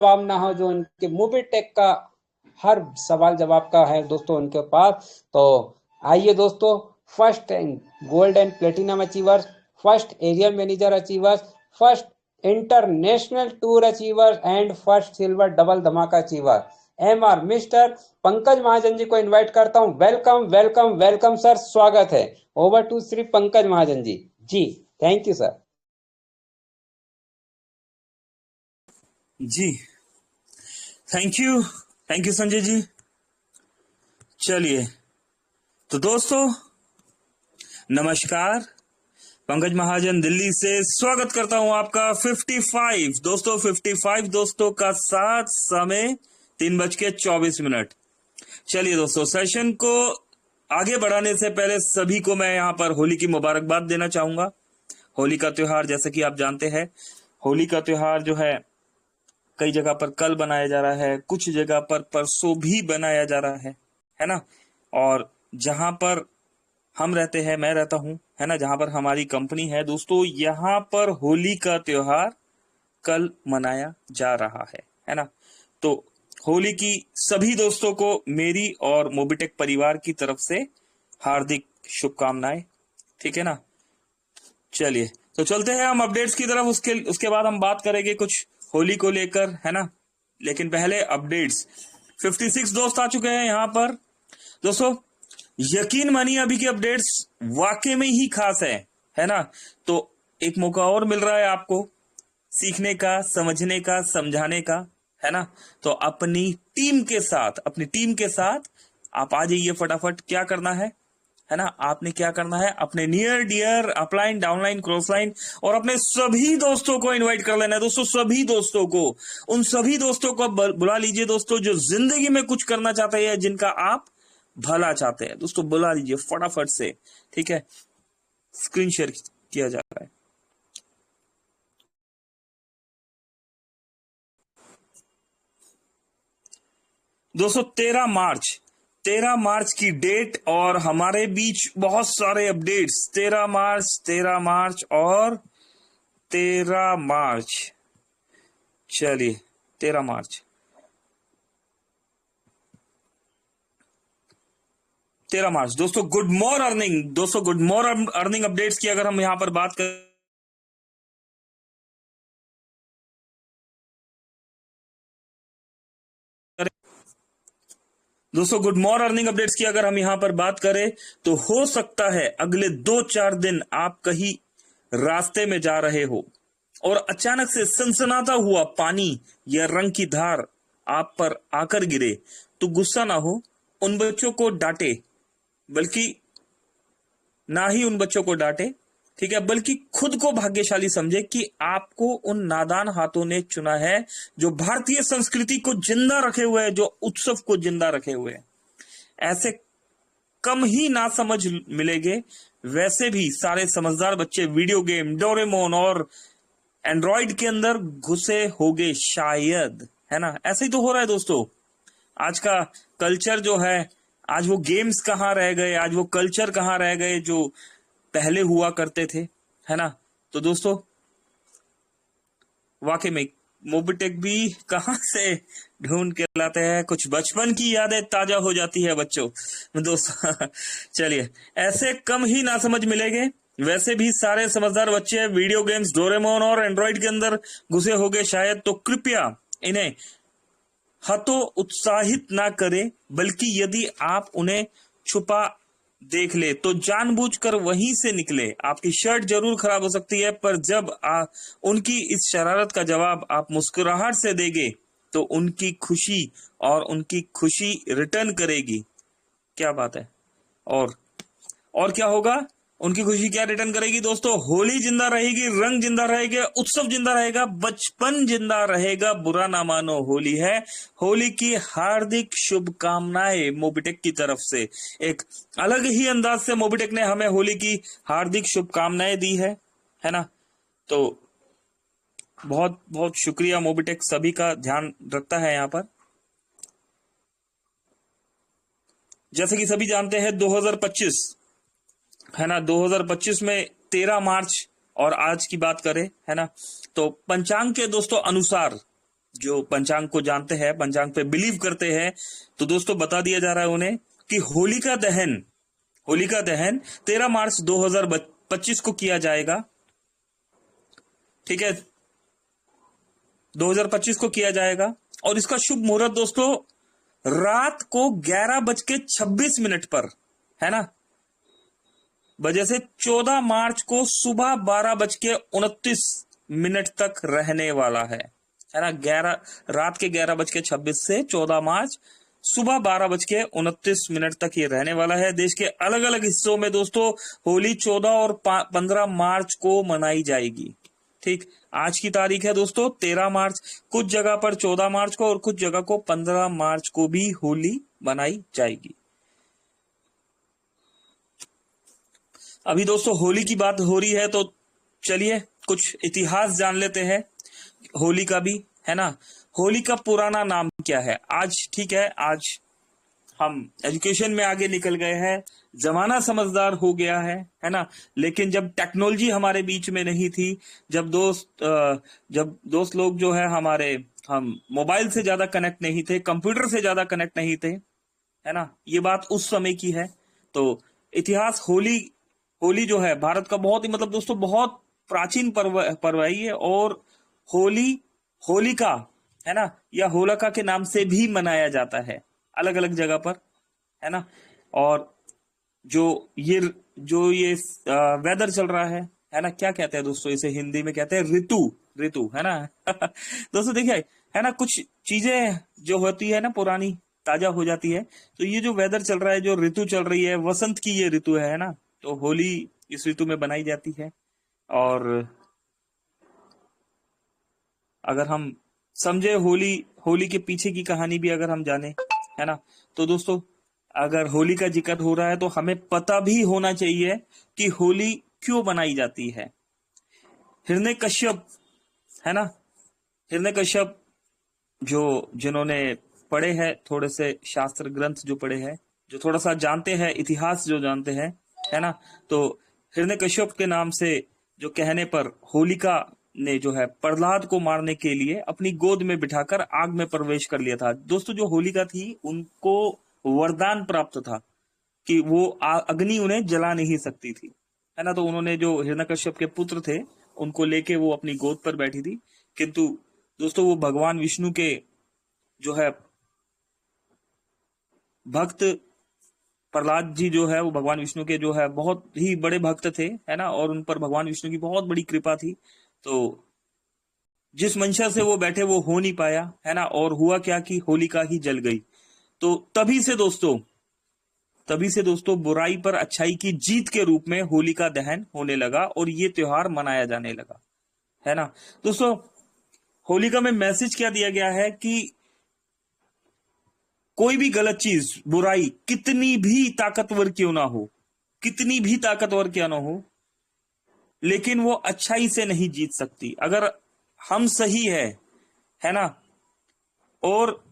जवाब ना हो, जो उनके मूवी टेक का हर सवाल जवाब का है दोस्तों उनके पास। तो आइए दोस्तों, first gold and platinum achievers, first area manager achievers, first international tour achiever and first silver double धमाका achiever MR mister Pankaj Mahajan जी को इनवाइट करता हूं। वेलकम वेलकम वेलकम सर, स्वागत है। Over to Shri Pankaj Mahajan ji. जी थैंक यू सर। जी थैंक यू संजय जी। चलिए तो दोस्तों नमस्कार, पंकज महाजन दिल्ली से स्वागत करता हूं आपका 55 दोस्तों 55 दोस्तों का साथ समय 3:24। चलिए दोस्तों, सेशन को आगे बढ़ाने से पहले सभी को मैं यहां पर होली की मुबारकबाद देना चाहूंगा। होली का त्योहार जैसे कि आप जानते हैं, होली का त्योहार जो है कई जगह पर कल बनाया जा रहा है, कुछ जगह पर परसों भी बनाया जा रहा है ना। और जहां पर हम रहते हैं, मैं रहता हूं, है ना, जहां पर हमारी कंपनी है दोस्तों, यहाँ पर होली का त्योहार कल मनाया जा रहा है ना। तो होली की सभी दोस्तों को मेरी और मोबिटेक परिवार की तरफ से हार्दिक शुभकामनाएं, ठीक है ना। चलिए तो चलते हैं हम अपडेट्स की तरफ, उसके बाद हम बात करेंगे कुछ होली को लेकर, है ना। लेकिन पहले अपडेट्स। 56 दोस्त आ चुके हैं यहाँ पर दोस्तों। यकीन मानिए अभी की अपडेट्स वाकई में ही खास है ना। तो एक मौका और मिल रहा है आपको सीखने का, समझने का, समझाने का, है ना। तो अपनी टीम के साथ आप आ जाइए फटाफट। क्या करना है ना, आपने क्या करना है, अपने near dear upline downline cross line और अपने सभी दोस्तों को इनवाइट कर लेना है दोस्तों। सभी दोस्तों को, उन सभी दोस्तों को बुला लीजिए दोस्तों, जो जिंदगी में कुछ करना चाहते हैं, जिनका आप भला चाहते हैं दोस्तों, बुला लीजिए फटाफट से, ठीक है। स्क्रीन शेयर किया जा रहा है दोस्तों। 13 मार्च की डेट और हमारे बीच बहुत सारे अपडेट्स। 13 मार्च और 13 मार्च। चलिए 13 मार्च 13 मार्च दोस्तों, गुड मोर अर्निंग दोस्तों, गुड मोर अर्निंग अपडेट्स की अगर हम यहां पर बात करें दोस्तों, गुड मॉर्निंग अर्निंग अपडेट्स की अगर हम यहां पर बात करें तो हो सकता है अगले 2-4 दिन आप कहीं रास्ते में जा रहे हो और अचानक से सनसनाता हुआ पानी या रंग की धार आप पर आकर गिरे, तो गुस्सा ना हो, उन बच्चों को डांटे, बल्कि ना ही उन बच्चों को डांटे, ठीक है, बल्कि खुद को भाग्यशाली समझे कि आपको उन नादान हाथों ने चुना है जो भारतीय संस्कृति को जिंदा रखे हुए है, जो उत्सव को जिंदा रखे हुए है। ऐसे कम ही ना समझ मिलेंगे, वैसे भी सारे समझदार बच्चे वीडियो गेम, डोरेमोन और एंड्रॉइड के अंदर घुसे होंगे शायद, है ना। ऐसे ही तो हो रहा है दोस्तों। आज का कल्चर जो है, आज वो गेम्स कहाँ रह गए, आज वो कल्चर कहाँ रह गए जो पहले हुआ करते थे, है ना। तो दोस्तों वाकई में मोबिटेक भी कहां से ढूंढ के लाते हैं, कुछ बचपन की यादें ताजा हो जाती है बच्चों दोस्तों। चलिए, ऐसे कम ही ना समझ मिलेंगे, वैसे भी सारे समझदार बच्चे वीडियो गेम्स, डोरेमोन और एंड्रॉइड के अंदर घुसे होंगे शायद। तो कृपया इन्हें हतो उत्साहित ना करें, बल्कि यदि आप उन्हें छुपा देख ले तो जानबूझकर वहीं से निकले। आपकी शर्ट जरूर खराब हो सकती है, पर जब उनकी इस शरारत का जवाब आप मुस्कुराहट से देंगे तो उनकी खुशी रिटर्न करेगी। क्या बात है। और क्या होगा, उनकी खुशी क्या रिटर्न करेगी दोस्तों, होली जिंदा रहेगी, रंग जिंदा रहेगा, उत्सव जिंदा रहेगा, बचपन जिंदा रहेगा। बुरा ना मानो, होली है। होली की हार्दिक शुभकामनाएं मोबिटेक की तरफ से। एक अलग ही अंदाज से मोबिटेक ने हमें होली की हार्दिक शुभकामनाएं दी है ना। तो बहुत बहुत शुक्रिया, मोबिटेक सभी का ध्यान रखता है यहाँ पर। जैसे कि सभी जानते हैं 2025 है ना, 2025 में 13 मार्च और आज की बात करें, है ना, तो पंचांग के दोस्तों अनुसार जो पंचांग को जानते हैं, पंचांग पे बिलीव करते हैं, तो दोस्तों बता दिया जा रहा है उन्हें कि होलिका दहन 13 मार्च 2025 को किया जाएगा। ठीक है, 2025 को किया जाएगा। और इसका शुभ मुहूर्त दोस्तों रात को 11:26 पर, है ना, वजह से 14 मार्च को सुबह 12:29 तक रहने वाला है ना। रात के 11:26 से 14 मार्च सुबह 12:29 तक ये रहने वाला है। देश के अलग अलग हिस्सों में दोस्तों होली 14 और 15 मार्च को मनाई जाएगी। ठीक, आज की तारीख है दोस्तों 13 मार्च, कुछ जगह पर 14 मार्च को और कुछ जगह को 15 मार्च को भी होली मनाई जाएगी। अभी दोस्तों होली की बात हो रही है तो चलिए कुछ इतिहास जान लेते हैं होली का भी, है ना। होली का पुराना नाम क्या है? आज ठीक है, आज हम एजुकेशन में आगे निकल गए हैं, जमाना समझदार हो गया है ना। लेकिन जब टेक्नोलॉजी हमारे बीच में नहीं थी, जब दोस्त लोग जो है हमारे, हम मोबाइल से ज्यादा कनेक्ट नहीं थे, कंप्यूटर से ज्यादा कनेक्ट नहीं थे, है ना, ये बात उस समय की है। तो इतिहास होली जो है भारत का बहुत ही, मतलब दोस्तों बहुत प्राचीन पर्व है ये। और होलिका, है ना, या होलिका के नाम से भी मनाया जाता है अलग अलग जगह पर, है ना। और जो ये वेदर चल रहा है ना, क्या कहते हैं दोस्तों इसे हिंदी में? कहते हैं ऋतु, है ना। दोस्तों देखिए, है ना, कुछ चीजें जो होती है ना पुरानी ताजा हो जाती है। तो ये जो वेदर चल रहा है, जो ऋतु चल रही है, वसंत की ये ऋतु है ना, तो होली इस ऋतु में बनाई जाती है। और अगर हम समझे होली के पीछे की कहानी भी अगर हम जाने, है ना, तो दोस्तों अगर होली का जिक्र हो रहा है तो हमें पता भी होना चाहिए कि होली क्यों बनाई जाती है। हिरण्यकश्यप, है ना, हिरण्यकश्यप जिन्होंने पढ़े हैं, थोड़े से शास्त्र ग्रंथ जो पढ़े हैं, जो थोड़ा सा जानते हैं, इतिहास जो जानते हैं, है ना, तो हिरण्यकश्यप के नाम से जो कहने पर होलिका ने जो है प्रहलाद को मारने के लिए अपनी गोद में बिठाकर आग में प्रवेश कर लिया था। दोस्तों जो होलिका थी उनको वरदान प्राप्त था कि वो अग्नि उन्हें जला नहीं सकती थी, है ना। तो उन्होंने, जो हिरण्यकश्यप के पुत्र थे, उनको लेके वो अपनी गोद पर बैठी थी। किंतु दोस्तों वो भगवान विष्णु के जो है भक्त, प्रहलाद जी जो है वो भगवान विष्णु के जो है बहुत ही बड़े भक्त थे, है ना, और उन पर भगवान विष्णु की बहुत बड़ी कृपा थी। तो जिस मंशा से वो बैठे वो हो नहीं पाया, है ना, और हुआ क्या कि होलिका ही जल गई। तो तभी से दोस्तों बुराई पर अच्छाई की जीत के रूप में होलिका दहन होने लगा और ये त्योहार मनाया जाने लगा, है ना। दोस्तों होलिका में मैसेज क्या दिया गया है कि कोई भी गलत चीज, बुराई कितनी भी ताकतवर क्यों ना हो, लेकिन वो अच्छाई से नहीं जीत सकती। अगर हम सही है ना, और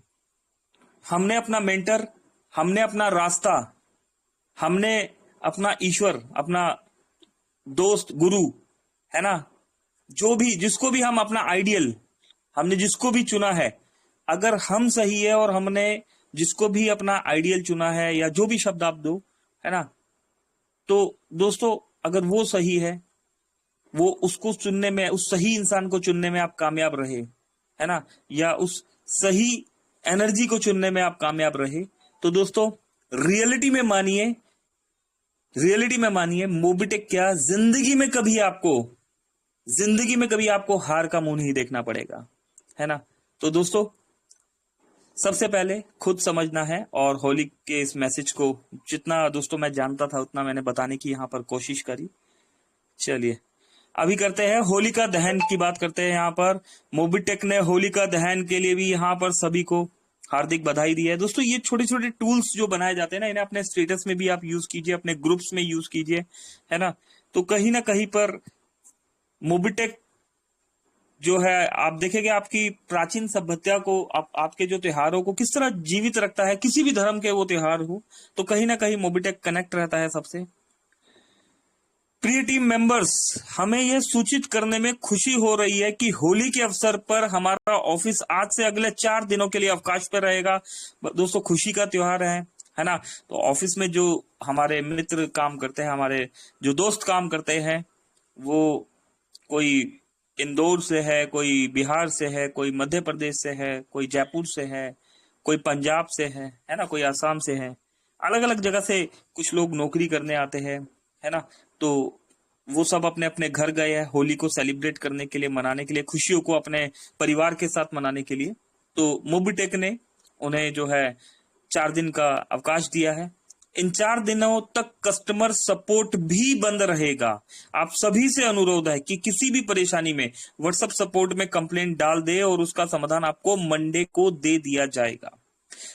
हमने अपना मेंटर, हमने अपना रास्ता, हमने अपना ईश्वर, अपना दोस्त, गुरु, है ना, जिसको भी हम अपना आइडियल, हमने जिसको भी चुना है, अगर हम सही है और हमने जिसको भी अपना आइडियल चुना है, या जो भी शब्द आप दो, है ना, तो दोस्तों अगर वो सही है, वो उसको चुनने में, उस सही इंसान को चुनने में आप कामयाब रहे, है ना, या उस सही एनर्जी को चुनने में आप कामयाब रहे, तो दोस्तों रियलिटी में मानिए मोबिटेक क्या, जिंदगी में कभी आपको हार का मुंह नहीं देखना पड़ेगा, है ना। तो दोस्तों सबसे पहले खुद समझना है, और होली के इस मैसेज को जितना दोस्तों मैं जानता था उतना मैंने बताने की यहाँ पर कोशिश करी। चलिए अभी करते हैं होलिका दहन की बात करते हैं। यहाँ पर मोबिटेक ने होलिका दहन के लिए भी यहाँ पर सभी को हार्दिक बधाई दी है। दोस्तों ये छोटे छोटे टूल्स जो बनाए जाते हैं ना, इन्हें अपने स्टेटस में भी आप यूज कीजिए, अपने ग्रुप्स में यूज कीजिए, है ना। तो कहीं ना कहीं पर मोबिटेक जो है, आप देखेंगे आपकी प्राचीन सभ्यता को, आपके जो त्योहारों को किस तरह जीवित रखता है, किसी भी धर्म के वो त्योहार हो, तो कहीं ना कहीं मोबिटेक कनेक्ट रहता है सबसे। प्रिय टीम मेंबर्स, हमें यह सूचित करने में खुशी हो रही है कि होली के अवसर पर हमारा ऑफिस आज से अगले 4 दिनों के लिए अवकाश पर रहेगा। दोस्तों, खुशी का त्योहार है ना। तो ऑफिस में जो हमारे मित्र काम करते हैं, हमारे जो दोस्त काम करते हैं, वो कोई इंदौर से है, कोई बिहार से है, कोई मध्य प्रदेश से है, कोई जयपुर से है, कोई पंजाब से है ना, कोई आसाम से है। अलग अलग जगह से कुछ लोग नौकरी करने आते हैं, है ना। तो वो सब अपने अपने घर गए हैं होली को सेलिब्रेट करने के लिए, मनाने के लिए, खुशियों को अपने परिवार के साथ मनाने के लिए। तो मोबिटेक ने उन्हें जो है 4 दिन का अवकाश दिया है। इन 4 दिनों तक कस्टमर सपोर्ट भी बंद रहेगा। आप सभी से अनुरोध है कि किसी भी परेशानी में व्हाट्सएप सपोर्ट में कंप्लेंट डाल दे और उसका समाधान आपको मंडे को दे दिया जाएगा।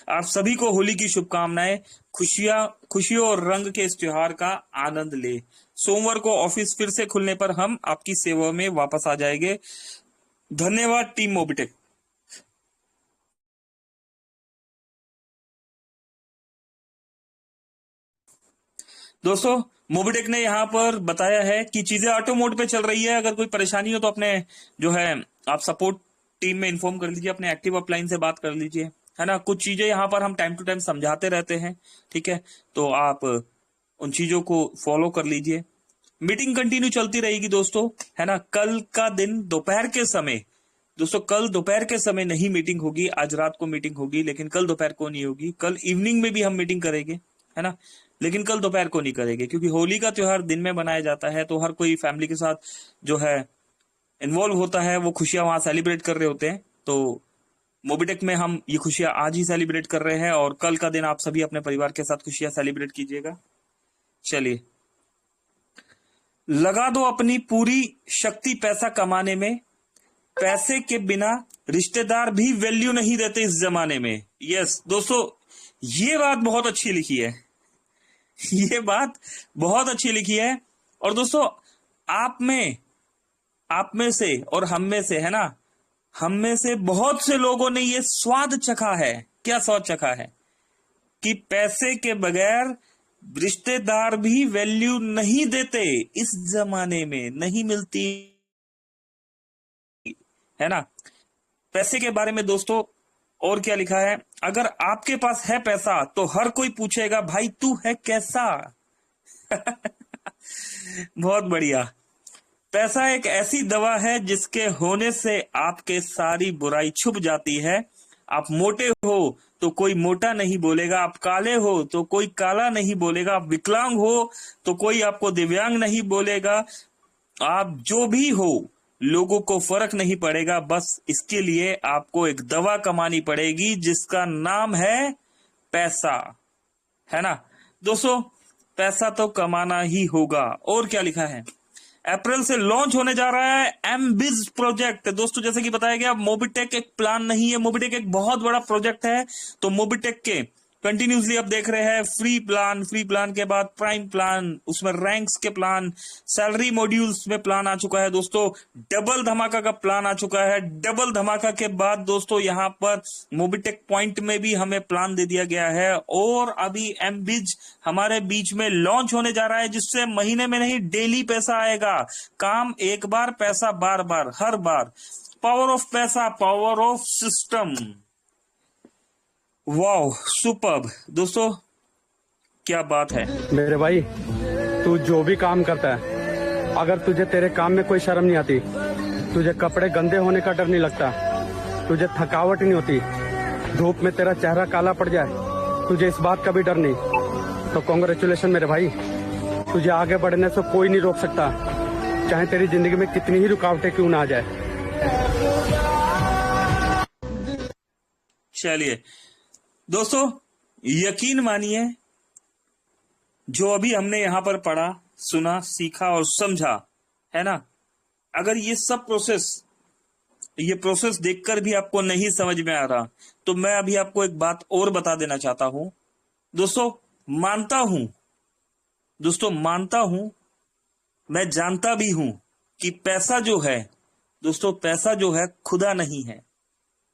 आप सभी को होली की शुभकामनाएं। खुशियों और रंग के इस त्योहार का आनंद ले। सोमवार को ऑफिस फिर से खुलने पर हम आपकी सेवा में वापस आ जाएंगे। धन्यवाद टीम मोबिटेक। दोस्तों, मोबिटेक ने यहाँ पर बताया है कि चीजें ऑटो मोड पे चल रही है। अगर कोई परेशानी हो तो अपने जो है आप सपोर्ट टीम में इन्फॉर्म कर लीजिए, अपने एक्टिव अपलाइन से बात कर लीजिए, है ना। कुछ चीजें यहाँ पर हम टाइम टू टाइम समझाते रहते हैं, ठीक है। तो आप उन चीजों को फॉलो कर लीजिए। मीटिंग कंटिन्यू चलती रहेगी दोस्तों, है ना। कल का दिन दोपहर के समय, दोस्तों कल दोपहर के समय नहीं मीटिंग होगी, आज रात को मीटिंग होगी, लेकिन कल दोपहर को नहीं होगी। कल इवनिंग में भी हम मीटिंग करेंगे, है ना, लेकिन कल दोपहर को नहीं करेंगे, क्योंकि होली का त्योहार दिन में मनाया जाता है। तो हर कोई फैमिली के साथ जो है इन्वॉल्व होता है, वो खुशियां वहां सेलिब्रेट कर रहे होते हैं। तो मोबिटेक में हम ये खुशियां आज ही सेलिब्रेट कर रहे हैं और कल का दिन आप सभी अपने परिवार के साथ खुशियां सेलिब्रेट कीजिएगा। चलिए, लगा दो अपनी पूरी शक्ति पैसा कमाने में। पैसे के बिना रिश्तेदार भी वैल्यू नहीं देते इस जमाने में। यस दोस्तों, ये बात बहुत अच्छी लिखी है, ये बात बहुत अच्छी लिखी है। और दोस्तों, आप में से और हम में से, है ना, हम में से बहुत से लोगों ने ये स्वाद चखा है। क्या स्वाद चखा है कि पैसे के बगैर रिश्तेदार भी वैल्यू नहीं देते। इस जमाने में नहीं मिलती, है ना। पैसे के बारे में दोस्तों और क्या लिखा है, अगर आपके पास है पैसा तो हर कोई पूछेगा, भाई तू है कैसा। बहुत बढ़िया। पैसा एक ऐसी दवा है जिसके होने से आपके सारी बुराई छुप जाती है। आप मोटे हो तो कोई मोटा नहीं बोलेगा, आप काले हो तो कोई काला नहीं बोलेगा, आप विकलांग हो तो कोई आपको दिव्यांग नहीं बोलेगा। आप जो भी हो, लोगों को फर्क नहीं पड़ेगा। बस इसके लिए आपको एक दवा कमानी पड़ेगी जिसका नाम है पैसा, है ना। दोस्तों, पैसा तो कमाना ही होगा। और क्या लिखा है, अप्रैल से लॉन्च होने जा रहा है एमबिज प्रोजेक्ट। दोस्तों, जैसे कि बताया गया, मोबिटेक एक प्लान नहीं है, मोबिटेक एक बहुत बड़ा प्रोजेक्ट है। तो मोबिटेक के कंटिन्यूसली आप देख रहे हैं फ्री प्लान के बाद प्राइम प्लान, उसमें रैंक्स के प्लान, सैलरी मॉड्यूल्स में प्लान आ चुका है दोस्तों, डबल धमाका का प्लान आ चुका है। डबल धमाका के बाद दोस्तों यहाँ पर मोबिटेक पॉइंट में भी हमें प्लान दे दिया गया है। और अभी एमबिज हमारे बीच में लॉन्च होने जा रहा है, जिससे महीने में नहीं डेली पैसा आएगा। काम एक बार, पैसा बार बार, हर बार। पावर ऑफ पैसा, पावर ऑफ सिस्टम। वाह, सुपर्ब दोस्तों, क्या बात है। मेरे भाई, तू जो भी काम करता है, अगर तुझे तेरे काम में कोई शर्म नहीं आती, तुझे कपड़े गंदे होने का डर नहीं लगता, तुझे थकावट नहीं होती, धूप में तेरा चेहरा काला पड़ जाए, तुझे इस बात का भी डर नहीं, तो कॉन्ग्रेचुलेशन मेरे भाई। तुझे आगे बढ़ने से कोई नहीं रोक सकता, चाहे तेरी जिंदगी में कितनी ही रुकावटें क्यों ना आ जाए। चलिए दोस्तों, यकीन मानिए, जो अभी हमने यहां पर पढ़ा, सुना, सीखा और समझा, है ना, अगर ये प्रोसेस देखकर भी आपको नहीं समझ में आ रहा, तो मैं अभी आपको एक बात और बता देना चाहता हूं। दोस्तों, मानता हूं, मैं जानता भी हूं कि पैसा जो है दोस्तों, पैसा जो है खुदा नहीं है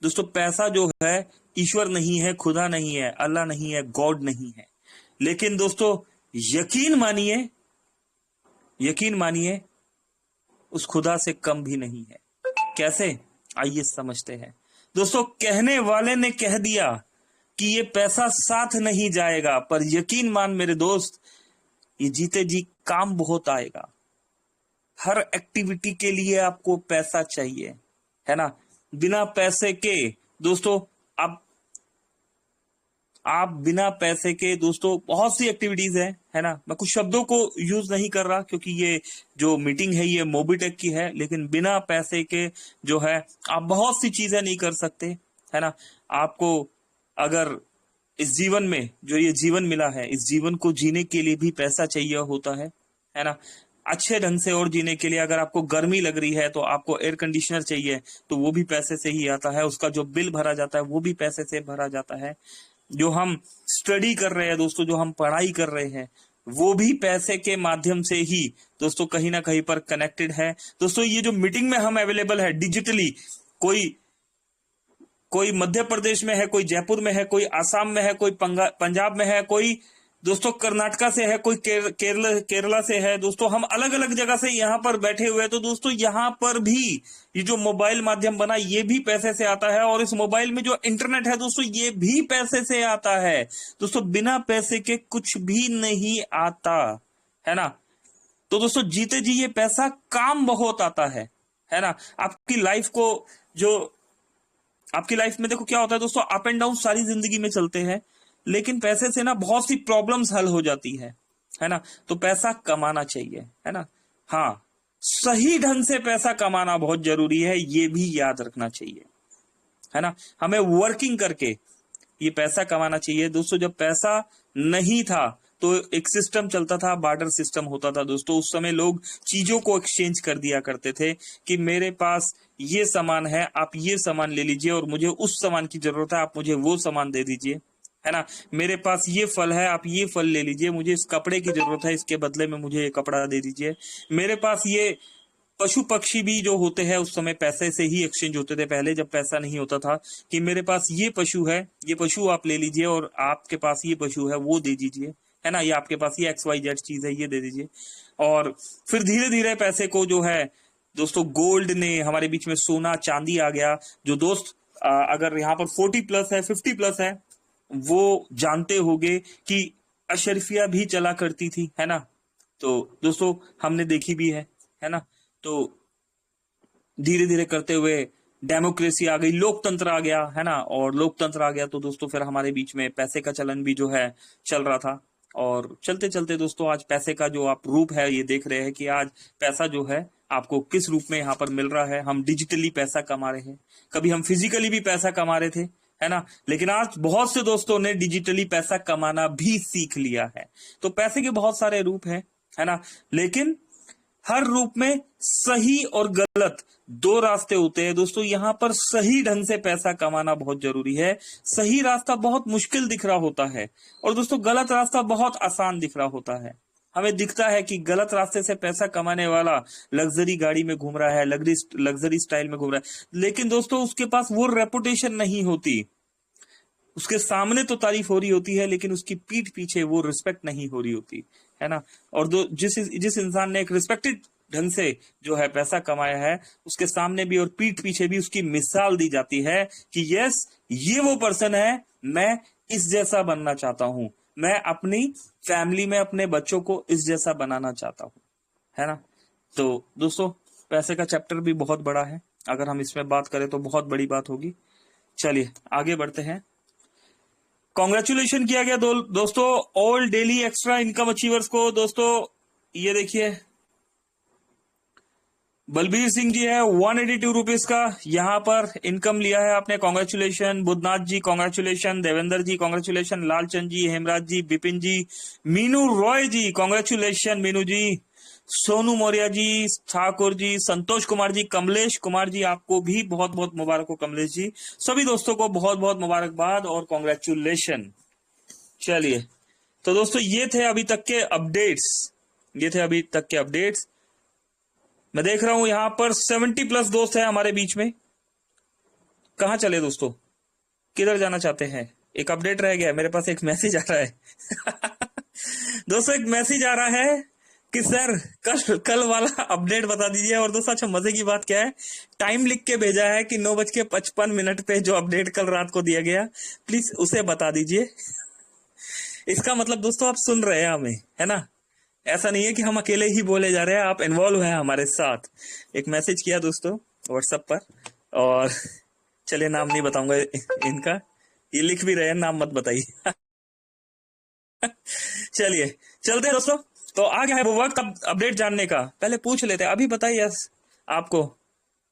दोस्तों। पैसा जो है ईश्वर नहीं है, खुदा नहीं है, अल्लाह नहीं है, गॉड नहीं है। लेकिन दोस्तों, यकीन मानिए, यकीन मानिए उस खुदा से कम भी नहीं है। कैसे, आइए समझते हैं दोस्तों। कहने वाले ने कह दिया कि ये पैसा साथ नहीं जाएगा, पर यकीन मान मेरे दोस्त, ये जीते जी काम बहुत आएगा। हर एक्टिविटी के लिए आपको पैसा चाहिए, है ना। बिना पैसे के दोस्तों आप बिना पैसे के दोस्तों बहुत सी एक्टिविटीज है ना। मैं कुछ शब्दों को यूज नहीं कर रहा क्योंकि ये जो मीटिंग है ये मोबीटेक की है, लेकिन बिना पैसे के जो है आप बहुत सी चीजें नहीं कर सकते, है ना। आपको अगर इस जीवन में जो ये जीवन मिला है, इस जीवन को जीने के लिए भी पैसा चाहिए होता है ना। अच्छे ढंग से और जीने के लिए अगर आपको गर्मी लग रही है तो आपको एयर कंडीशनर चाहिए, तो वो भी पैसे से ही आता है। उसका जो बिल भरा जाता है वो भी पैसे से भरा जाता है। जो हम स्टडी कर रहे हैं दोस्तों, जो हम पढ़ाई कर रहे हैं, वो भी पैसे के माध्यम से ही दोस्तों कहीं ना कहीं पर कनेक्टेड है। दोस्तों ये जो मीटिंग में हम अवेलेबल है डिजिटली, कोई मध्य प्रदेश में है, कोई जयपुर में है, कोई आसाम में है, कोई पंजाब में है, कोई दोस्तों कर्नाटका से है, कोई केरला से है। दोस्तों हम अलग अलग जगह से यहाँ पर बैठे हुए हैं, तो दोस्तों यहाँ पर भी ये जो मोबाइल माध्यम बना ये भी पैसे से आता है, और इस मोबाइल में जो इंटरनेट है दोस्तों ये भी पैसे से आता है। दोस्तों बिना पैसे के कुछ भी नहीं आता, है ना। तो दोस्तों जीते जी ये पैसा काम बहुत आता है ना। आपकी लाइफ में देखो क्या होता है दोस्तों, अप एंड डाउन सारी जिंदगी में चलते हैं, लेकिन पैसे से ना बहुत सी प्रॉब्लम्स हल हो जाती है ना। तो पैसा कमाना चाहिए, है ना। हाँ, सही ढंग से पैसा कमाना बहुत जरूरी है, ये भी याद रखना चाहिए, है ना। हमें वर्किंग करके ये पैसा कमाना चाहिए। दोस्तों जब पैसा नहीं था तो एक सिस्टम चलता था, बार्टर सिस्टम होता था दोस्तों। उस समय लोग चीजों को एक्सचेंज कर दिया करते थे कि मेरे पास ये सामान है, आप ये सामान ले लीजिए, और मुझे उस सामान की जरूरत है, आप मुझे वो सामान दे दीजिए, है ना। मेरे पास ये फल है, आप ये फल ले लीजिए, मुझे इस कपड़े की जरूरत है, इसके बदले में मुझे ये कपड़ा दे दीजिए। मेरे पास ये पशु पक्षी भी जो होते हैं उस समय पैसे से ही एक्सचेंज होते थे पहले, जब पैसा नहीं होता था, कि मेरे पास ये पशु है, ये पशु आप ले लीजिए, और आपके पास ये पशु है वो दे दीजिए, है ना। ये आपके पास ये XYZ चीज है, ये दे दीजिए। और फिर धीरे धीरे पैसे को जो है दोस्तों गोल्ड ने हमारे बीच में, सोना चांदी आ गया। जो दोस्त अगर यहाँ पर 40+ है, 50+ है, वो जानते होंगे कि अशरफिया भी चला करती थी, है ना। तो दोस्तों हमने देखी भी है ना। तो धीरे धीरे करते हुए डेमोक्रेसी आ गई, लोकतंत्र आ गया, है ना। और लोकतंत्र आ गया तो दोस्तों फिर हमारे बीच में पैसे का चलन भी जो है चल रहा था। और चलते चलते दोस्तों आज पैसे का जो आप रूप है ये देख रहे हैं कि आज पैसा जो है आपको किस रूप में यहाँ पर मिल रहा है। हम डिजिटली पैसा कमा रहे हैं, कभी हम फिजिकली भी पैसा कमा रहे थे, है ना। लेकिन आज बहुत से दोस्तों ने डिजिटली पैसा कमाना भी सीख लिया है। तो पैसे के बहुत सारे रूप हैं, है ना। लेकिन हर रूप में सही और गलत दो रास्ते होते हैं दोस्तों। यहाँ पर सही ढंग से पैसा कमाना बहुत जरूरी है। सही रास्ता बहुत मुश्किल दिख रहा होता है, और दोस्तों गलत रास्ता बहुत आसान दिख रहा होता है। हमें दिखता है कि गलत रास्ते से पैसा कमाने वाला लग्जरी गाड़ी में घूम रहा है, लग्जरी स्टाइल में घूम रहा है, लेकिन दोस्तों उसके पास वो रेपुटेशन नहीं होती। उसके सामने तो तारीफ हो रही होती है, लेकिन उसकी पीठ पीछे वो रिस्पेक्ट नहीं हो रही होती, है ना। और जिस इंसान ने एक रिस्पेक्टेड ढंग से जो है पैसा कमाया है, उसके सामने भी और पीठ पीछे भी उसकी मिसाल दी जाती है कि यस, ये वो पर्सन है, मैं इस जैसा बनना चाहता हूं, मैं अपनी फैमिली में अपने बच्चों को इस जैसा बनाना चाहता हूं, है ना। तो दोस्तों पैसे का चैप्टर भी बहुत बड़ा है, अगर हम इसमें बात करें तो बहुत बड़ी बात होगी। चलिए आगे बढ़ते हैं। कॉन्ग्रेचुलेशन किया गया दोस्तों all daily extra income achievers को। दोस्तों ये देखिए बलबीर सिंह जी है 182 रुपीज का यहाँ पर इनकम लिया है आपने, कॉन्ग्रेचुलेशन। बुधनाथ जी कॉन्ग्रेचुलेशन, देवेंद्र जी कॉन्ग्रेचुलेशन, लालचंद जी, हेमराज जी, बिपिन जी, मीनू रॉय जी कॉन्ग्रेचुलेशन मीनू जी, सोनू मौर्य जी, ठाकुर जी, संतोष कुमार जी, कमलेश कुमार जी, आपको भी बहुत बहुत मुबारक हो कमलेश जी। सभी दोस्तों को बहुत बहुत मुबारकबाद और कॉन्ग्रेचुलेशन। चलिए तो दोस्तों ये थे अभी तक के अपडेट्स, मैं देख रहा हूं यहां पर 70+ दोस्त है हमारे बीच में। कहां चले दोस्तों, किधर जाना चाहते हैं? एक अपडेट रह गया, मेरे पास एक मैसेज आ रहा है दोस्तों एक मैसेज आ रहा है कि सर कल कल वाला अपडेट बता दीजिए। और दोस्तों अच्छा मजे की बात क्या है, टाइम लिख के भेजा है कि 9:55 पे जो अपडेट कल रात को दिया गया, प्लीज उसे बता दीजिए। इसका मतलब दोस्तों आप सुन रहे हैं हमें, है ना? ऐसा नहीं है कि हम अकेले ही बोले जा रहे हैं, आप इन्वॉल्व हैं हमारे साथ। एक मैसेज किया दोस्तों व्हाट्सएप पर, और चलिए नाम नहीं बताऊंगा इनका, ये लिख भी रहे हैं, नाम मत बताइए। चलिए चलते हैं दोस्तों। तो आ गया है वो वक्त अब अपडेट जानने का। पहले पूछ लेते हैं, अभी बताइए यस आपको,